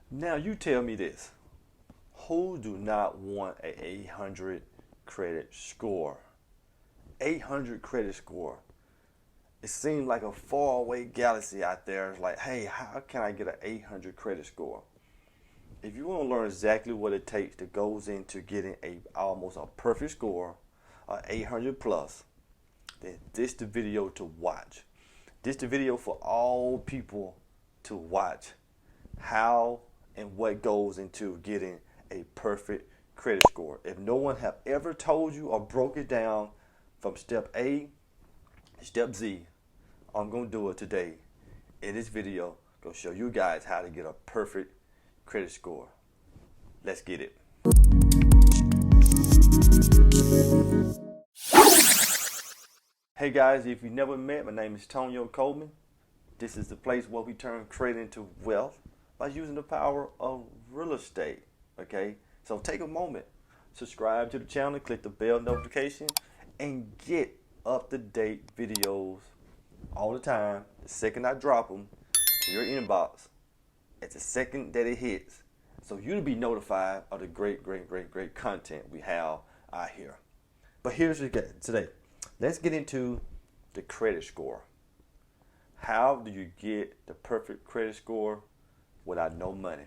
Now you tell me this. Who do not want a 800 credit score? 800 credit score. It seems like a faraway galaxy out there. It's like, hey, how can I get an 800 credit score? If you want to learn exactly what it takes that goes into getting a almost a perfect score, 800 plus, then this the video to watch. This the video for all people to watch. How and what goes into getting a perfect credit score. If no one have ever told you or broke it down from step A to step Z, I'm gonna do it today in this video. Gonna show you guys how to get a perfect credit score. Let's get it. Hey guys, if you never met, my name is Tonio Coleman. This is the place where we turn credit into wealth by using the power of real estate. Okay, so take a moment, subscribe to the channel, click the bell notification, and get up-to-date videos all the time. The second I drop them to your inbox, it's the second that it hits, so you'll be notified of the great content we have out here. But here's the today. Let's get into the credit score. How do you get the perfect credit score without no money?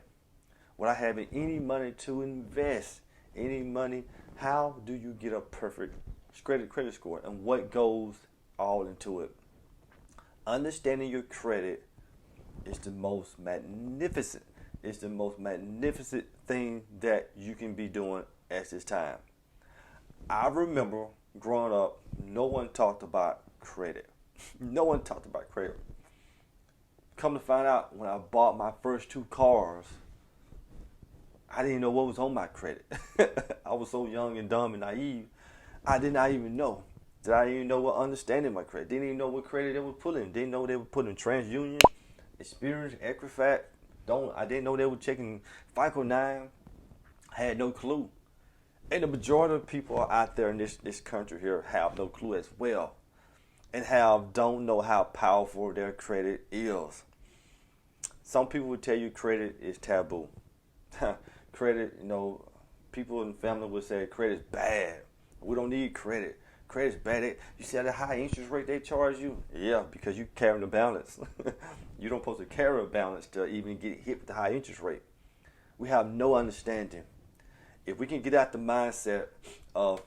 Without having any money to invest, any money, how do you get a perfect credit score, and what goes all into it? Understanding your credit is the most magnificent. It's the most magnificent thing that you can be doing at this time. I remember growing up, no one talked about credit. No one talked about credit. Come to find out, when I bought my first two cars, I didn't know what was on my credit. I was so young and dumb and naive. I did not even know. I didn't even know what understanding my credit. Didn't even know what credit they were putting. Didn't know they were putting TransUnion, Experience, Equifax. I didn't know they were checking FICO 9. I had no clue. And the majority of people out there in this country here have no clue as well, and don't know how powerful their credit is. Some people would tell you credit is taboo. Credit, people in the family would say credit is bad. We don't need credit. Credit's bad. You see the high interest rate they charge you? Yeah, because you carrying the balance. You don't supposed to carry a balance to even get hit with the high interest rate. We have no understanding. If we can get out the mindset of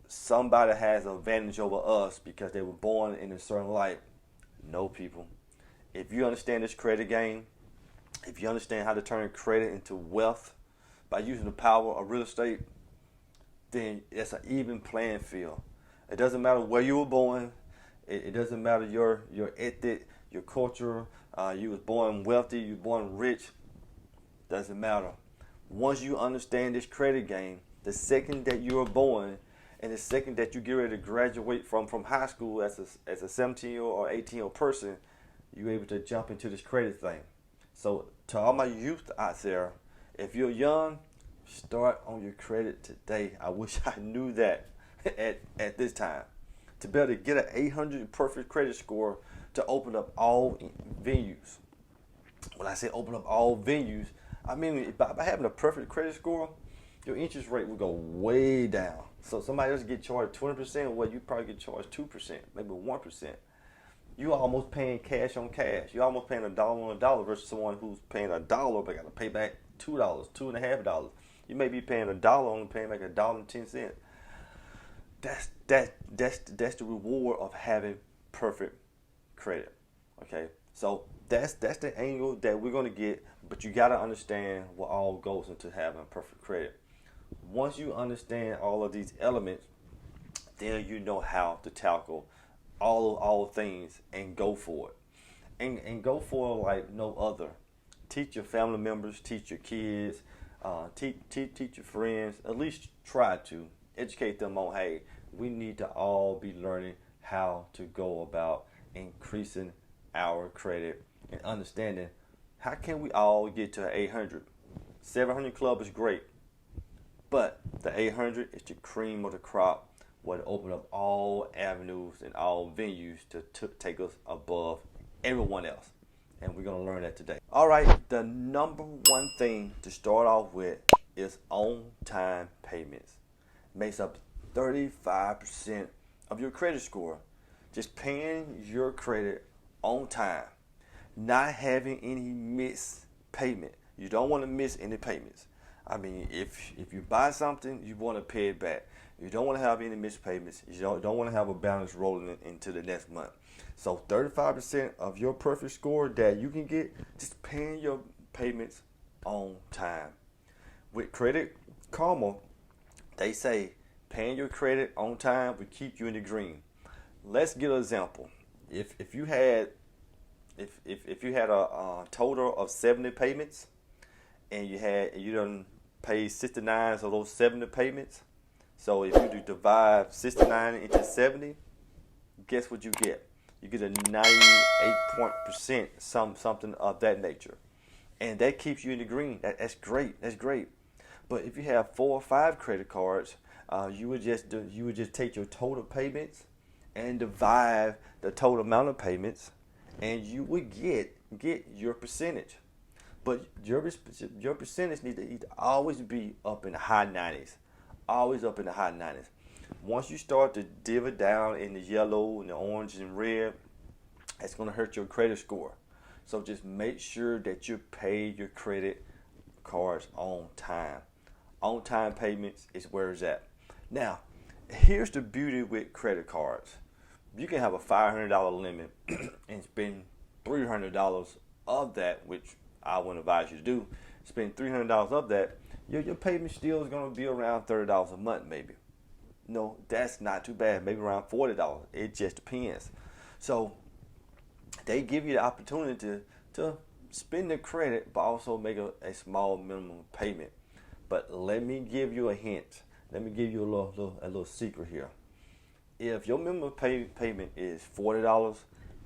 somebody has an advantage over us because they were born in a certain light, no, people. If you understand this credit game, if you understand how to turn credit into wealth by using the power of real estate, then it's an even playing field. It doesn't matter where you were born. It doesn't matter your ethnic, your culture. You was born wealthy, you were born rich. Doesn't matter. Once you understand this credit game, the second that you are born and the second that you get ready to graduate from high school as a 17-year-old or 18-year-old person, you're able to jump into this credit thing. So to all my youth out there, if you're young, start on your credit today. I wish I knew that at this time. To be able to get an 800 perfect credit score to open up all venues. When I say open up all venues, I mean by having a perfect credit score, your interest rate will go way down. So somebody else get charged 20%, well, you probably get charged 2%, maybe 1%. You're almost paying cash on cash. You're almost paying $1 on $1 versus someone who's paying $1 but got to pay back $2, $2.50. You may be paying $1 only paying back $1.10. That's the reward of having perfect credit. Okay, so that's the angle that we're gonna get, but you gotta understand what all goes into having perfect credit. Once you understand all of these elements, then you know how to tackle all things and go for it, and go for it like no other. Teach your family members, teach your kids, teach your friends. At least try to educate them on, hey, we need to all be learning how to go about increasing our credit and understanding how can we all get to 800. 700 club is great, but the 800 is the cream of the crop, where to open up all avenues and all venues to take us above everyone else. and we're going to learn that today. All right, the number one thing to start off with is on-time payments. Makes up 35% of your credit score. Just paying your credit on time, not having any missed payment. You don't want to miss any payments. I mean, if you buy something, you want to pay it back. You don't want to have any missed payments. You don't want to have a balance rolling into the next month. So 35% of your perfect score that you can get, just paying your payments on time. With Credit Karma, they say paying your credit on time will keep you in the green. Let's get an example. If you had a total of 70 payments, and you done paid 69 of those 70 payments, so if you divide 69 into 70, guess what you get? You get a 98% something of that nature, and that keeps you in the green. That's great. That's great. But if you have 4 or 5 credit cards, you would just take your total payments and divide the total amount of payments, and you would get your percentage. But your percentage needs to always be up in the high 90s. Always up in the high 90s. Once you start to divot down in the yellow and the orange and red, it's going to hurt your credit score. So just make sure that you pay your credit cards on time. On time payments is where it's at. Now, here's the beauty with credit cards. You can have a $500 limit and spend $300 of that, which I wouldn't advise you to do. Spend $300 of that. Your payment still is going to be around $30 a month, maybe. No, that's not too bad. Maybe around $40. It just depends. So they give you the opportunity to spend the credit, but also make a small minimum payment. But let me give you a hint. Let me give you a little secret here. If your minimum payment is $40,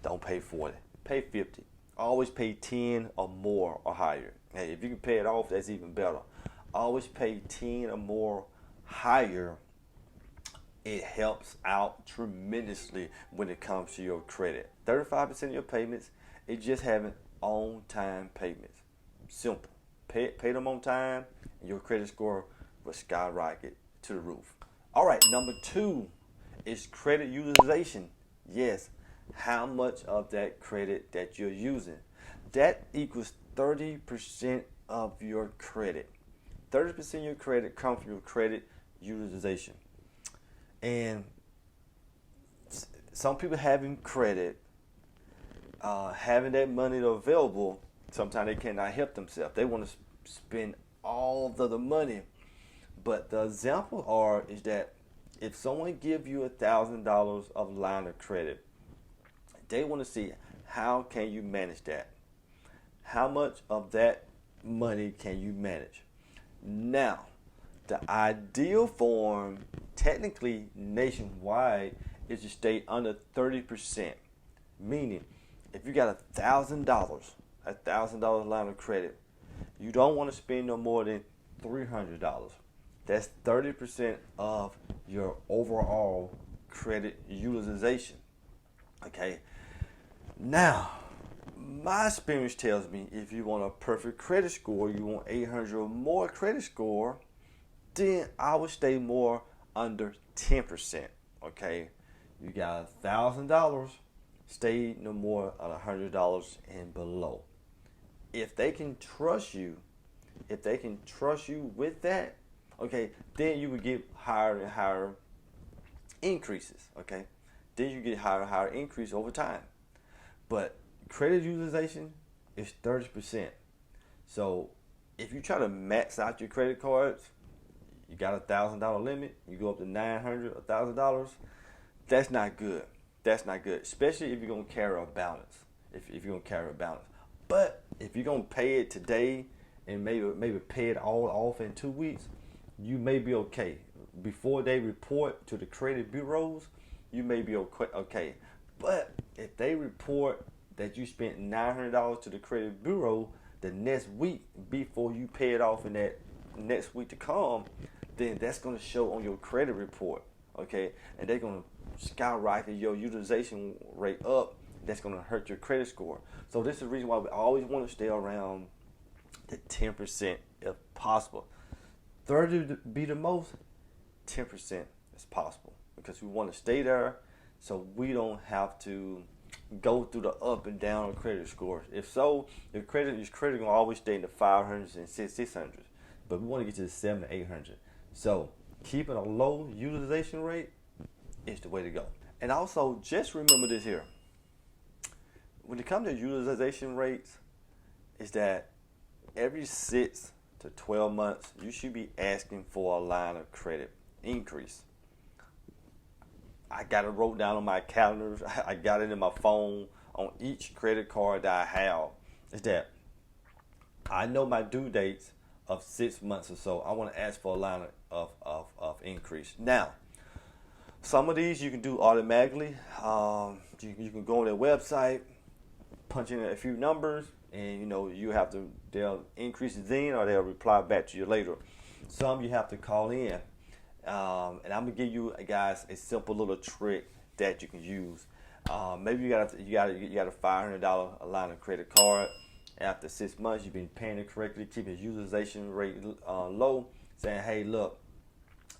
don't pay $40. Pay $50. Always pay $10 or more or higher. Hey, if you can pay it off, that's even better. Always pay $10 or more higher. It helps out tremendously when it comes to your credit. 35% of your payments is just having on-time payments. Simple. Pay them on time, and your credit score will skyrocket to the roof. All right, number 2 is credit utilization. Yes, how much of that credit that you're using. That equals 30% of your credit. 30% of your credit comes from your credit utilization. And some people having credit, having that money available, sometimes they cannot help themselves. They want to spend all of the money. But the example is that if someone give you $1,000 of line of credit, they want to see how can you manage that. How much of that money can you manage? Now, the ideal form, technically nationwide, is to stay under 30%. Meaning, if you got $1,000 line of credit, you don't want to spend no more than $300. That's 30% of your overall credit utilization. Okay. Now, my experience tells me if you want a perfect credit score, you want 800 or more credit score, then I would stay more under 10%. Okay. You got $1,000, stay no more than $100 and below. If they can trust you with that, okay, then you would get higher and higher increases, okay? Then you get higher and higher increase over time. But credit utilization is 30%. So if you try to max out your credit cards, you got a $1,000 limit, you go up to $900, $1,000, that's not good. That's not good, especially if you're going to carry a balance. If you're going to carry a balance. But if you're going to pay it today and maybe pay it all off in 2 weeks, you may be okay. Before they report to the credit bureaus, you may be okay. But if they report that you spent $900 to the credit bureau the next week before you pay it off in that next week to come, then that's going to show on your credit report, okay? And they're going to skyrocket your utilization rate up. that's going to hurt your credit score. So this is the reason why we always want to stay around the 10% if possible. 30 to be the most, 10% is possible, because we want to stay there so we don't have to go through the up and down of credit scores. If so, your credit will always stay in the 500s and 600s, but we want to get to the 700 to 800. So keeping a low utilization rate is the way to go. And also, just remember this here. When it comes to utilization rates, is that every 6 to 12 months, you should be asking for a line of credit increase. I got it wrote down on my calendar. I got it in my phone on each credit card that I have. Is that I know my due dates of 6 months or so. I want to ask for a line of increase. Now, some of these you can do automatically. You can go on their website, punch in a few numbers, and you have to, they'll increase it then, or they'll reply back to you later. Some you have to call in. And I'm gonna give you guys a simple little trick that you can use. Maybe you got a $500 line of credit card. After 6 months, you've been paying it correctly, keeping your utilization rate low. Saying, hey, look,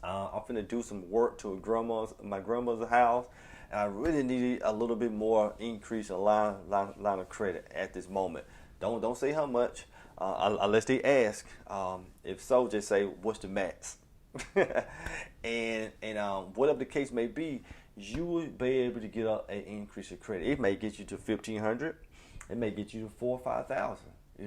I'm finna do some work to my grandmother's house, and I really need a little bit more increase in line of credit at this moment. Don't say how much unless they ask. If so, just say, what's the max? and whatever the case may be, you will be able to get an increase of credit. It may get you to 1,500. It may get you to 4,000 or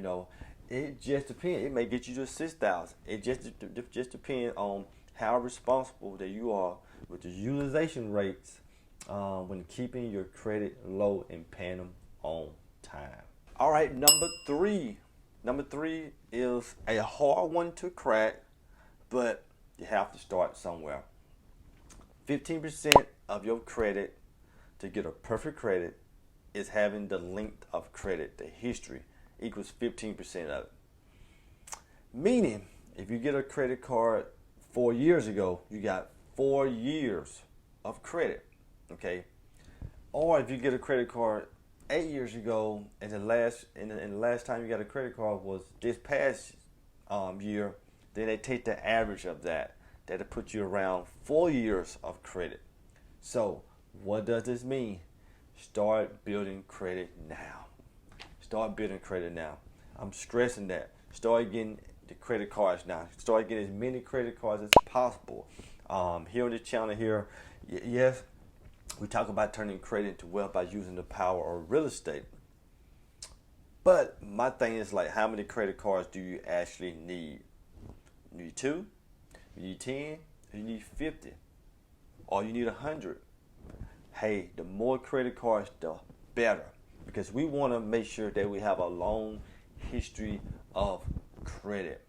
5,000. It just depends. It may get you to 6,000. It just depends on how responsible that you are with the utilization rates when keeping your credit low and paying them on time. All right, number three. Number three is a hard one to crack, but you have to start somewhere. 15% of your credit to get a perfect credit is having the length of credit, the history, equals 15% of it. Meaning, if you get a credit card 4 years ago, you got 4 years of credit, okay? Or if you get a credit card 8 years ago, and the last time you got a credit card was this past year, then they take the average of that. That'll put you around 4 years of credit. So what does this mean? Start building credit now. Start building credit now. I'm stressing that. Start getting the credit cards now. Start getting as many credit cards as possible. Here on this channel here, yes, we talk about turning credit into wealth by using the power of real estate. But my thing is, like, how many credit cards do you actually need? You need 2, you need 10, you need 50, or you need 100. Hey, the more credit cards, the better, because we want to make sure that we have a long history of credit.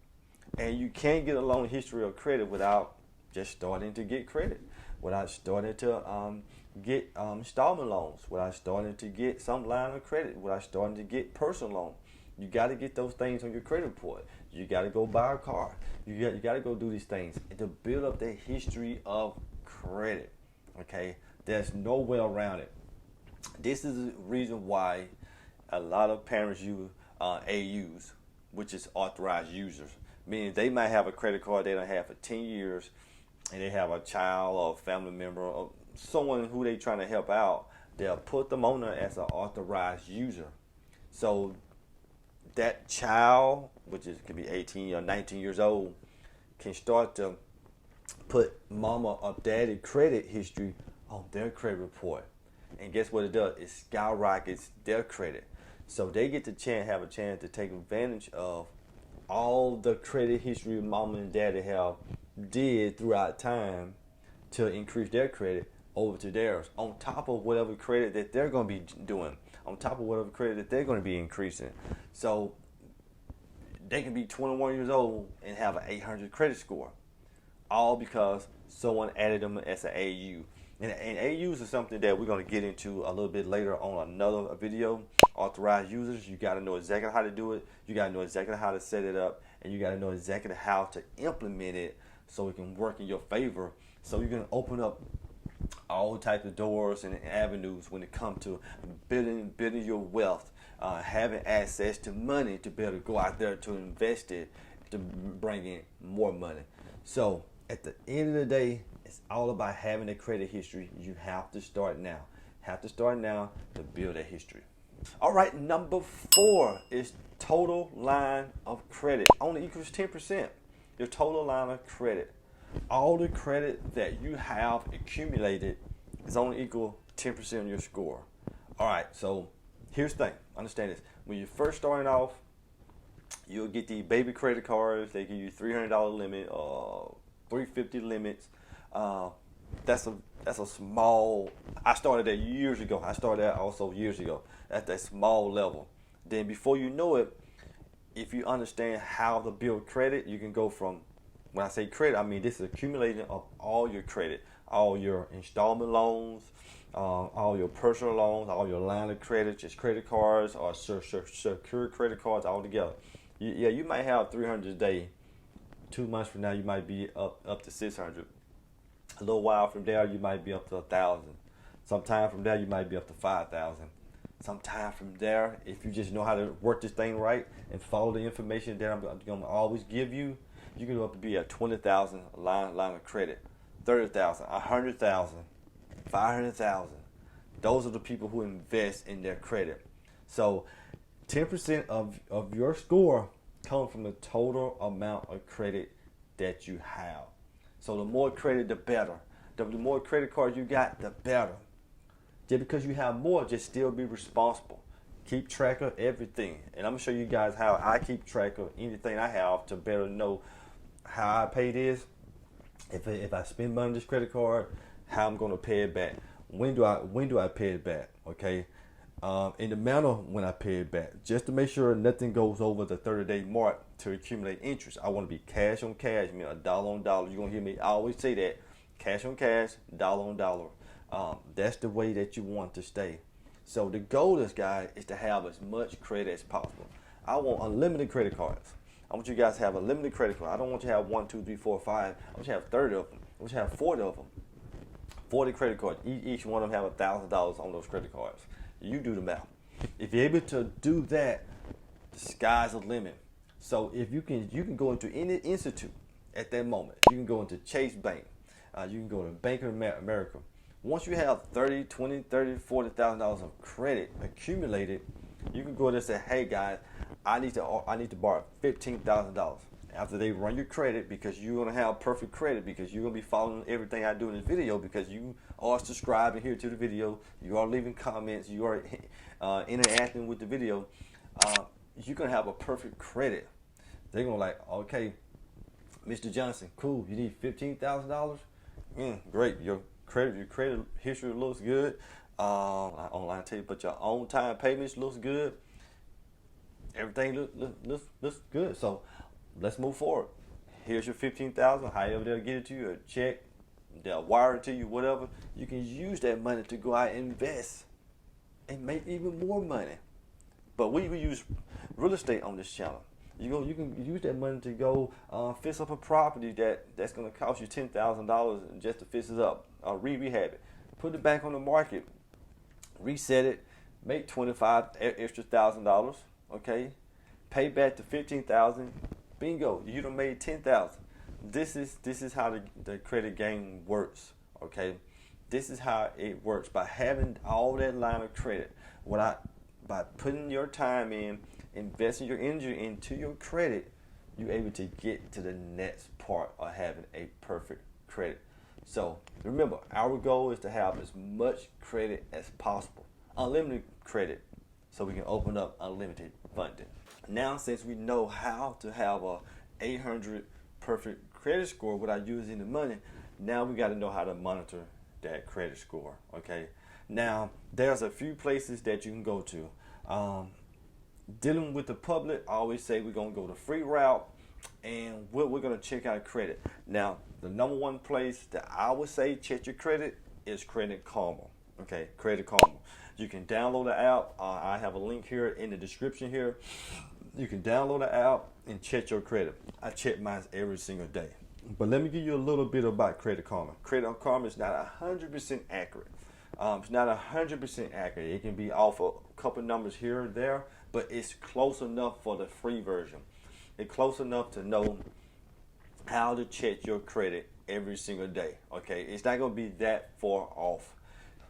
And you can't get a long history of credit without just starting to get credit, without starting to get installment loans, without starting to get some line of credit, without starting to get personal loan. You got to get those things on your credit report. You got to go buy a car. You got to go do these things to build up that history of credit. Okay, there's no way around it. This is the reason why a lot of parents use AUs, which is authorized users, meaning they might have a credit card they don't have for 10 years, and they have a child or a family member or someone who they trying to help out. They'll put them on there as an authorized user. So that child, which could be 18 or 19 years old, can start to put mama or daddy credit history on their credit report. And guess what it does? It skyrockets their credit. So they get to have a chance to take advantage of all the credit history mama and daddy have did throughout time to increase their credit over to theirs, on top of whatever credit that they're going to be doing, on top of whatever credit that they're going to be increasing. So they can be 21 years old and have an 800 credit score, all because someone added them as an AU. And AUs is something that we're going to get into a little bit later on another video. Authorized users, you got to know exactly how to do it. You got to know exactly how to set it up. And you got to know exactly how to implement it so it can work in your favor. So you can open up all types of doors and avenues when it comes to building your wealth, having access to money to be able to go out there to invest it to bring in more money. So at the end of the day, it's all about having a credit history. You have to start now. Have to start now to build a history. All right, number 4 is total line of credit. Only equals 10%. Your total line of credit. All the credit that you have accumulated is only equal 10% of your score. All right, so here's the thing. Understand this. When you're first starting off, you'll get the baby credit cards. They give you $300 limit or $350 limits. That's a small. I started that years ago. I started that also years ago at that small level. Then before you know it, if you understand how to build credit, you can go from, when I say credit, I mean this is accumulating of all your credit, all your installment loans, all your personal loans, all your line of credit, just credit cards or secure credit cards all together. You might have 300 a day. 2 months from now, you might be up to 600. A little while from there, you might be up to 1,000. Sometime from there, you might be up to 5,000. Sometime from there, if you just know how to work this thing right and follow the information that I'm going to always give you, you can go up to be at 20,000 line of credit, 30,000, 100,000, 500,000. Those are the people who invest in their credit. So 10% of your score comes from the total amount of credit that you have. So the more credit, the better. The more credit cards you got, the better. Just because you have more, just still be responsible. Keep track of everything. And I'm going to show you guys how I keep track of anything I have to better know how I pay this. If I spend money on this credit card, how I'm going to pay it back. When do I pay it back? Okay. In the manner when I pay it back, just to make sure nothing goes over the 30-day mark to accumulate interest. I want to be cash on cash, I mean a dollar on dollar. You're going to hear me always say that. Cash on cash, dollar on dollar. That's the way that you want to stay. So the goal of this guy is to have as much credit as possible. I want unlimited credit cards. I want you guys to have a limited credit card. I don't want you to have 1, 2, 3, 4, 5. I want you to have 30 of them. I want you to have 40 of them. 40 credit cards. Each one of them have $1,000 on those credit cards. You do the math. If you're able to do that, the sky's the limit. So if you can go into any institute at that moment. You can go into Chase Bank. You can go to Bank of America. Once you have $30,000, $20,000, $30,000, $40,000 of credit accumulated, you can go there and say, "Hey guys, I need to borrow $15,000." After they run your credit, because you're gonna have perfect credit, because you're gonna be following everything I do in this video, because you are subscribing here to the video, you are leaving comments, you are interacting with the video, you're gonna have a perfect credit. They're gonna like, "Okay, Mr. Johnson, cool. You need $15,000? Great. Your credit history looks good. Online tell you, but your on time payments looks good. Everything looks good. So let's move forward. Here's your $15,000. However they'll get it to you, a check, they'll wire it to you, whatever. You can use that money to go out and invest and make even more money. But we use real estate on this channel. You can use that money to go fix up a property that's going to cost you $10,000 just to fix it up, rehab it, put it back on the market, reset it, make $25,000 extra. Okay, pay back to $15,000. Bingo, you done made $10,000. This is how the credit game works. Okay, this is how it works by having all that line of credit. By putting your time in, investing your energy into your credit, you're able to get to the next part of having a perfect credit. So remember, our goal is to have as much credit as possible, unlimited credit, so we can open up unlimited funding. Now, since we know how to have a 800 perfect credit score without using the money, now we got to know how to monitor that credit score. Okay. Now, there's a few places that you can go to. Dealing with the public, I always say we're going to go the free route, and we're going to check out credit. Now, the number one place that I would say check your credit is Credit Karma. Okay, Credit Karma. You can download the app. I have a link here in the description here. You can download the app and check your credit. I check mine every single day. But let me give you a little bit about Credit Karma. Credit Karma is not 100% accurate. It's not 100% accurate. It can be off a couple numbers here or there, but it's close enough for the free version. It's close enough to know how to check your credit every single day. Okay, it's not going to be that far off.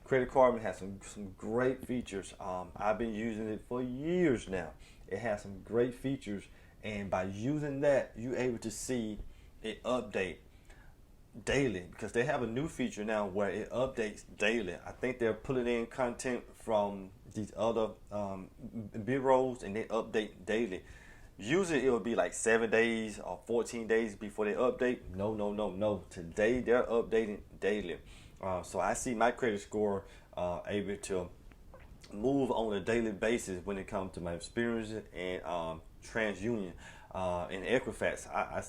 Credit Karma has some great features. I've been using it for years now. It has some great features, and by using that, you're able to see it update daily, because they have a new feature now where it updates daily. I think they're pulling in content from these other bureaus, and they update daily. Usually it will be like 7 days or 14 days before they update. No. Today they're updating daily. So I see my credit score able to move on a daily basis when it comes to my experience and TransUnion and Equifax. I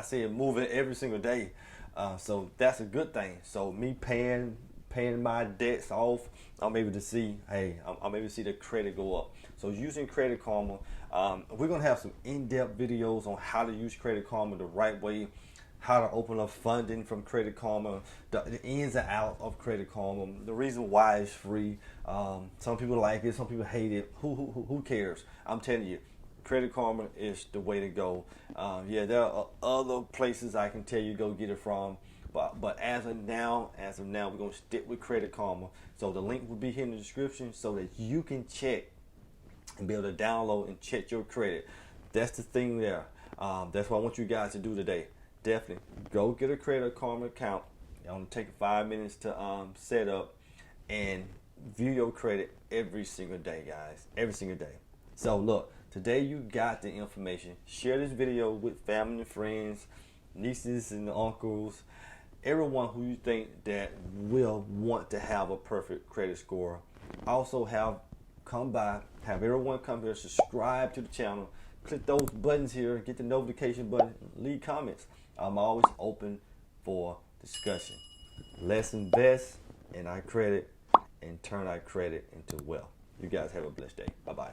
see it moving every single day. So that's a good thing. So me paying my debts off, I'm able to see, I'm able to see the credit go up. So using Credit Karma, we're gonna have some in-depth videos on how to use Credit Karma the right way, how to open up funding from Credit Karma, the ins and outs of Credit Karma, the reason why it's free. Some people like it, some people hate it. Who cares? I'm telling you, Credit Karma is the way to go. Yeah, there are other places I can tell you go get it from, but as of now, we're gonna stick with Credit Karma. So the link will be here in the description so that you can check and be able to download and check your credit. That's the thing there. That's what I want you guys to do today. Definitely go get a Credit Karma account. It's gonna take 5 minutes to set up and view your credit every single day, guys. Every single day. So look, today you got the information. Share this video with family and friends, nieces and uncles, everyone who you think that will want to have a perfect credit score. Also have everyone come here, subscribe to the channel, click those buttons here, get the notification button, leave comments. I'm always open for discussion. Let's invest in our credit and turn our credit into wealth. You guys have a blessed day. Bye-bye.